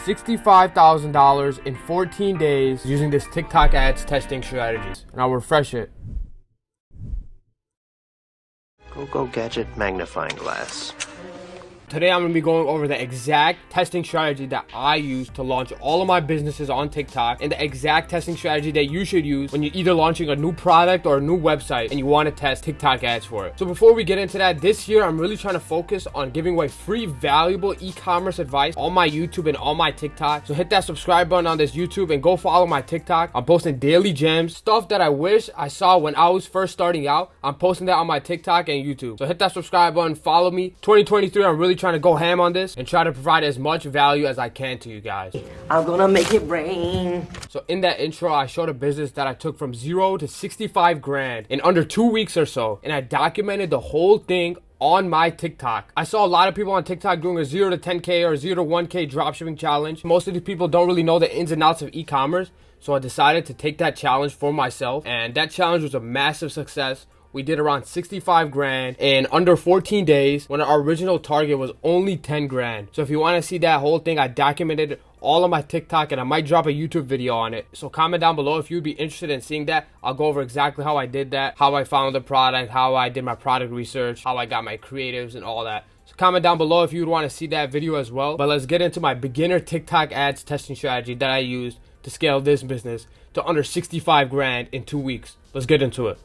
$65,000 in 14 days using this TikTok ads testing strategies. And I'll refresh it. Go gadget magnifying glass. Today I'm going to be going over the exact testing strategy that I use to launch all of my businesses on TikTok, and the exact testing strategy that you should use when you're either launching a new product or a new website and you want to test TikTok ads for it. So before we get into that, this year I'm really trying to focus on giving away free valuable e-commerce advice on my YouTube and on my TikTok. So hit that subscribe button on this YouTube and go follow my TikTok. I'm posting daily gems, stuff that I wish I saw when I was first starting out. I'm posting that on my TikTok and YouTube. So hit that subscribe button, follow me. 2023, I'm really trying to go ham on this and try to provide as much value as I can to you guys. I'm gonna make it rain. So in that intro, I showed a business that I took from 0 to 65 grand in under 2 weeks or so, and I documented the whole thing on my TikTok. I saw a lot of people on TikTok doing a 0 to 10K or 0 to 1K dropshipping challenge. Most of these people don't really know the ins and outs of e-commerce, so I decided to take that challenge for myself, and that challenge was a massive success. We did around 65 grand in under 14 days when our original target was only 10 grand. So if you want to see that whole thing, I documented all on my TikTok and I might drop a YouTube video on it. So comment down below if you'd be interested in seeing that. I'll go over exactly how I did that, how I found the product, how I did my product research, how I got my creatives and all that. So comment down below if you'd want to see that video as well. But let's get into my beginner TikTok ads testing strategy that I used to scale this business to under 65 grand in 2 weeks. Let's get into it.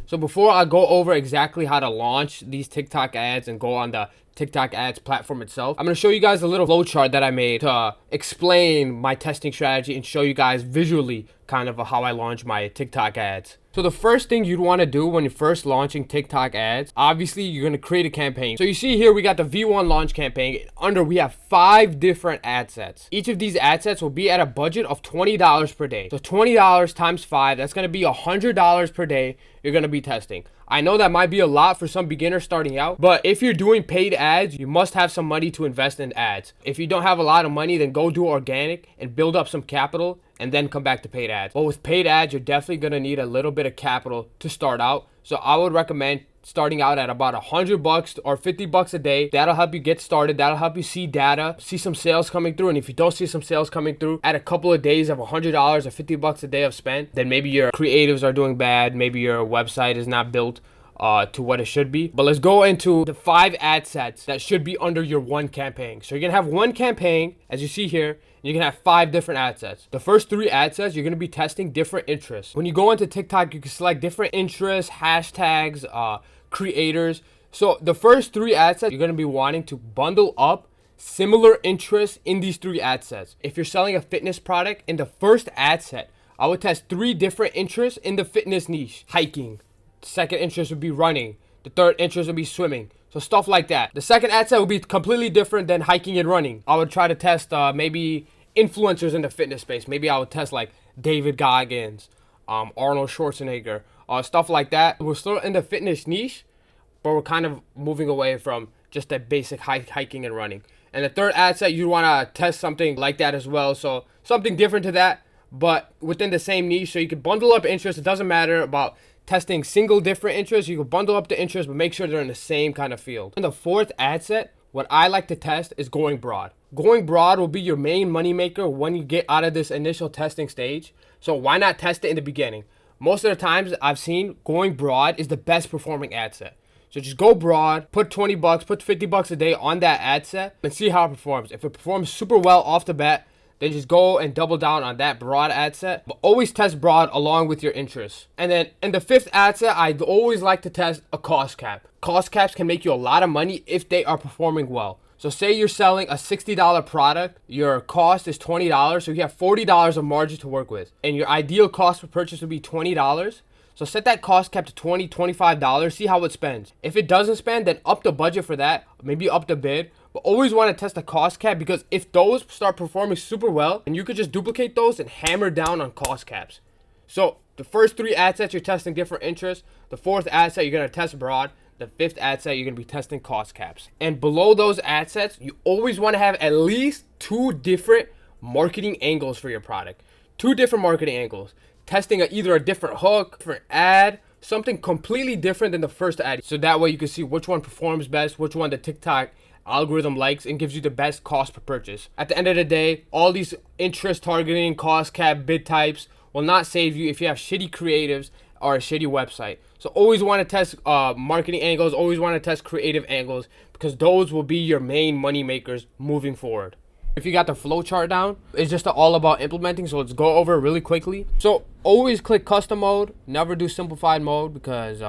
So before I go over exactly how to launch these TikTok ads and go on the TikTok ads platform itself, I'm going to show you guys a little flow chart that I made to explain my testing strategy and show you guys visually kind of how I launch my TikTok ads. So the first thing you'd want to do when you're first launching TikTok ads, obviously you're going to create a campaign. So you see here we got the V1 launch campaign. Under we have 5 different ad sets. Each of these ad sets will be at a budget of $20 per day. So $20 times 5, that's going to be $100 per day you're going to be testing. I know that might be a lot for some beginners starting out, but if you're doing paid ads, you must have some money to invest in ads. If you don't have a lot of money, then go do organic and build up some capital and then come back to paid ads. But with paid ads, you're definitely going to need a little bit of capital to start out. So I would recommend starting out at about $100 or $50 a day. That'll help you get started. That'll help you see data, see some sales coming through. And if you don't see some sales coming through at a couple of days of $100 or $50 a day of spend, then maybe your creatives are doing bad. Maybe your website is not built to what it should be. But let's go into the 5 ad sets that should be under your one campaign. So you're gonna have one campaign, as you see here. You can have 5 different ad sets. The first 3 ad sets, you're gonna be testing different interests. When you go into TikTok, you can select different interests, hashtags, creators. So the first 3 ad sets, you're gonna be wanting to bundle up similar interests in these 3 ad sets. If you're selling a fitness product, in the first ad set, I would test 3 different interests in the fitness niche. Hiking. The second interest would be running. The third interest would be swimming. So stuff like that. The second ad set would be completely different than hiking and running. I would try to test maybe influencers in the fitness space. Maybe I would test like David Goggins, Arnold Schwarzenegger, stuff like that. We're still in the fitness niche, but we're kind of moving away from just that basic hiking and running. And the third ad set, you want to test something like that as well. So something different to that, but within the same niche. So you can bundle up interests. It doesn't matter about testing single different interests. You can bundle up the interests, but make sure they're in the same kind of field. In the fourth ad set, what I like to test is going broad. Going broad will be your main moneymaker when you get out of this initial testing stage. So why not test it in the beginning? Most of the times I've seen going broad is the best performing ad set. So just go broad, put $20, put $50 a day on that ad set and see how it performs. If it performs super well off the bat, then just go and double down on that broad ad set. But always test broad along with your interests. And then in the 5th ad set, I'd always like to test a cost cap. Cost caps can make you a lot of money if they are performing well. So say you're selling a $60 product, your cost is $20, so you have $40 of margin to work with. And your ideal cost per purchase would be $20. So set that cost cap to $20, $25, see how it spends. If it doesn't spend, then up the budget for that, maybe up the bid. But always want to test the cost cap, because if those start performing super well, then you could just duplicate those and hammer down on cost caps. So the first 3 ad sets, you're testing different interests. The 4th ad set, you're going to test broad. The 5th ad set, you're going to be testing cost caps. And below those ad sets, you always want to have at least 2 different marketing angles for your product. 2 different marketing angles. Testing either a different hook, different ad, something completely different than the first ad. So that way you can see which one performs best, which one the TikTok algorithm likes and gives you the best cost per purchase. At the end of the day, all these interest targeting, cost cap, bid types will not save you if you have shitty creatives or a shitty website. So always want to test marketing angles, always want to test creative angles, because those will be your main money makers moving forward. If you got the flow chart down, it's just all about implementing, so let's go over it really quickly. So always click custom mode, never do simplified mode, because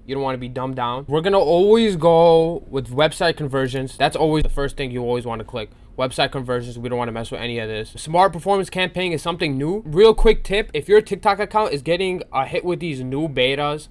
you don't want to be dumbed down. We're gonna always go with website conversions. That's always the first thing you always want to click. Website conversions, we don't want to mess with any of this. Smart performance campaign is something new. Real quick tip, if your TikTok account is getting hit with these new betas,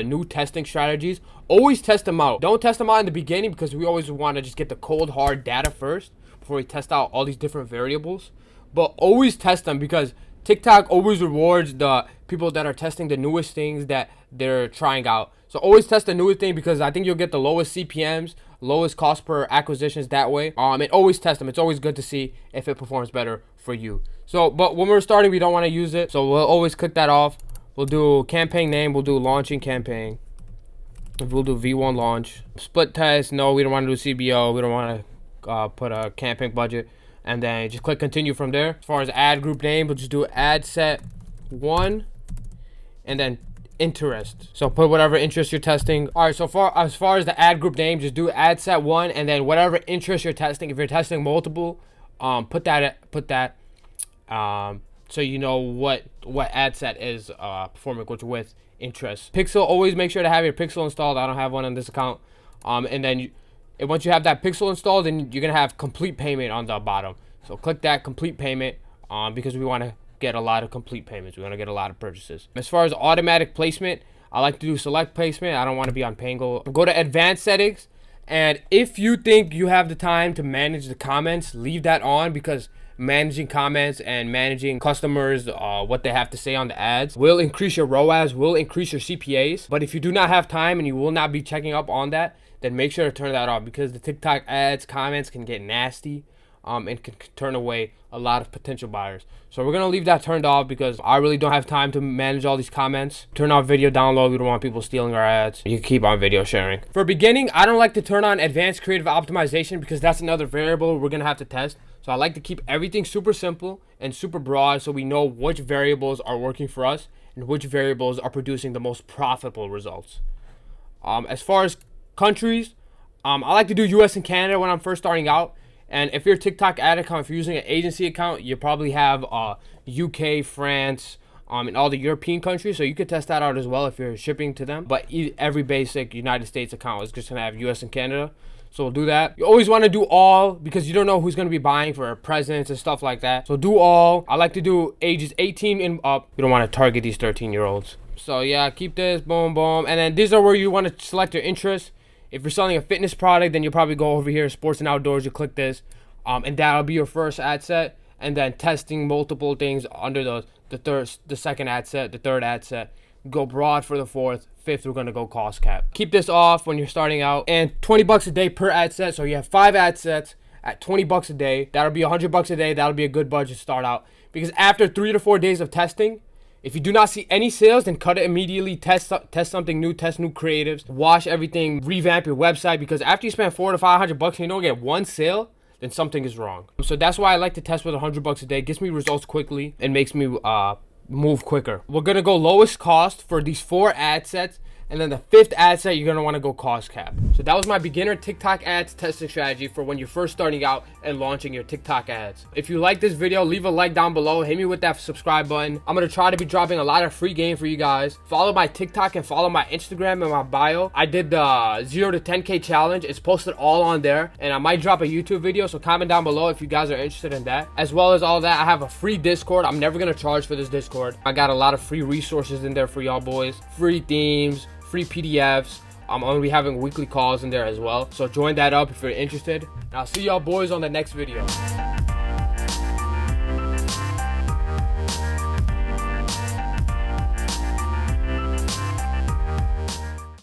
new testing strategies, always test them out. Don't test them out in the beginning, because we always want to just get the cold hard data first before we test out all these different variables. But always test them, because TikTok always rewards the people that are testing the newest things that they're trying out. So always test the newest thing, because I think you'll get the lowest CPMs, lowest cost per acquisitions that way. And always test them. It's always good to see if it performs better for you. So, but when we're starting, we don't want to use it. So we'll always click that off. We'll do campaign name. We'll do launching campaign. We'll do V1 launch. Split test. No, we don't want to do CBO. We don't want to put a campaign budget. And then just click continue from there. As far as ad group name, we'll just do ad set 1 and then interest. So put whatever interest you're testing. All right, so as far as the ad group name, just do ad set 1 and then whatever interest you're testing. If you're testing multiple, put that so you know what ad set is performing with interest. Pixel, always make sure to have your pixel installed. I don't have one on this account. And then once you have that pixel installed, then you're gonna have complete payment on the bottom. So click that complete payment because we want to get a lot of complete payments. We want to get a lot of purchases. As far as automatic placement, I like to do select placement. I don't want to be on Pango. Go to advanced settings, and if you think you have the time to manage the comments, leave that on, because managing comments and managing customers, what they have to say on the ads will increase your ROAS, will increase your CPAs. But if you do not have time and you will not be checking up on that, then make sure to turn that off, because the TikTok ads comments can get nasty and can turn away a lot of potential buyers. So we're gonna leave that turned off, because I really don't have time to manage all these comments. Turn off video download. We don't want people stealing our ads. You can keep on video sharing. For beginning, I don't like to turn on advanced creative optimization, because that's another variable we're gonna have to test. So I like to keep everything super simple and super broad, so we know which variables are working for us and which variables are producing the most profitable results. As far as countries, I like to do US and Canada when I'm first starting out. And if your TikTok ad account, if you're using an agency account, you probably have UK, France, and all the European countries. So you could test that out as well if you're shipping to them. But every basic United States account is just gonna have US and Canada. So we'll do that. You always want to do all, because you don't know who's gonna be buying for presents and stuff like that. So do all. I like to do ages 18 and up. You don't want to target these 13-year-olds. So yeah, keep this, boom, boom. And then these are where you want to select your interests. If you're selling a fitness product, then you'll probably go over here, sports and outdoors, you click this, and that'll be your first ad set. And then testing multiple things under the second ad set, the third ad set. Go broad for the fourth. Fifth, we're gonna go cost cap. Keep this off when you're starting out. And 20 bucks a day per ad set. So you have 5 ad sets at 20 bucks a day. That'll be 100 bucks a day. That'll be a good budget to start out. Because after 3 to 4 days of testing, if you do not see any sales, then cut it immediately. Test something new, test new creatives, wash everything, revamp your website, because after you spend 400 to 500 bucks and you don't get one sale, then something is wrong. So that's why I like to test with 100 bucks a day. It gets me results quickly and makes me move quicker. We're gonna go lowest cost for these 4 ad sets, and then the 5th ad set, you're gonna wanna go cost cap. So that was my beginner TikTok ads testing strategy for when you're first starting out and launching your TikTok ads. If you like this video, leave a like down below. Hit me with that subscribe button. I'm gonna try to be dropping a lot of free game for you guys. Follow my TikTok and follow my Instagram in my bio. I did the 0 to 10K challenge. It's posted all on there, and I might drop a YouTube video, so comment down below if you guys are interested in that. As well as all that, I have a free Discord. I'm never gonna charge for this Discord. I got a lot of free resources in there for y'all boys. Free themes, free PDFs. I'm gonna be having weekly calls in there as well. So join that up if you're interested. And I'll see y'all boys on the next video.